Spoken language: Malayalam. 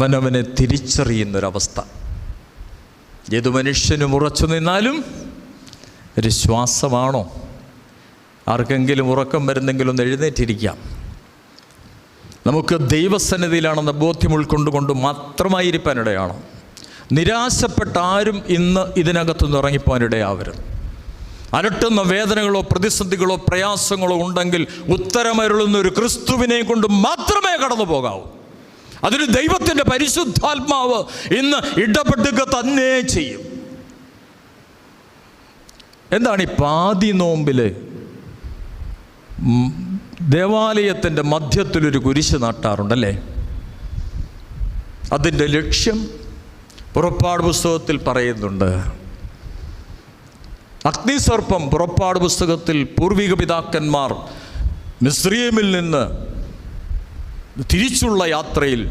അവനവനെ തിരിച്ചറിയുന്നൊരവസ്ഥ. ഏതു മനുഷ്യനും ഉറച്ചു നിന്നാലും ഒരു ശ്വാസമാണോ? ആർക്കെങ്കിലും ഉറക്കം വരുന്നെങ്കിലും ഒന്ന് എഴുന്നേറ്റിരിക്കാം. നമുക്ക് ദൈവസന്നിധിയിലാണെന്ന ബോധ്യം ഉൾക്കൊണ്ടുകൊണ്ട് മാത്രമായിരിക്കാനിടയാണ്. നിരാശപ്പെട്ട ആരും ഇന്ന് ഇതിനകത്തുനിന്ന് ഇറങ്ങിപ്പോകാനിടയാവരുത്. അലട്ടുന്ന വേദനകളോ പ്രതിസന്ധികളോ പ്രയാസങ്ങളോ ഉണ്ടെങ്കിൽ ഉത്തരമരുളുന്ന ഒരു ക്രിസ്തുവിനെ കൊണ്ട് മാത്രമേ കടന്നു പോകാവൂ. അതിന് ദൈവത്തിൻ്റെ പരിശുദ്ധാത്മാവ് ഇന്ന് ഇടപെടുക തന്നെ ചെയ്യും. എന്താണ് ഈ പാതി നോമ്പിൽ ദേവാലയത്തിൻ്റെ മധ്യത്തിലൊരു കുരിശ് നാട്ടാറുണ്ടല്ലേ? അതിൻ്റെ ലക്ഷ്യം പുറപ്പാട് പുസ്തകത്തിൽ പറയുന്നുണ്ട്. അഗ്നിസർപ്പം പുറപ്പാട് പുസ്തകത്തിൽ പൂർവിക പിതാക്കന്മാർ മിസ്രയീമിൽ നിന്ന് തിരിച്ചുള്ള യാത്രയിൽ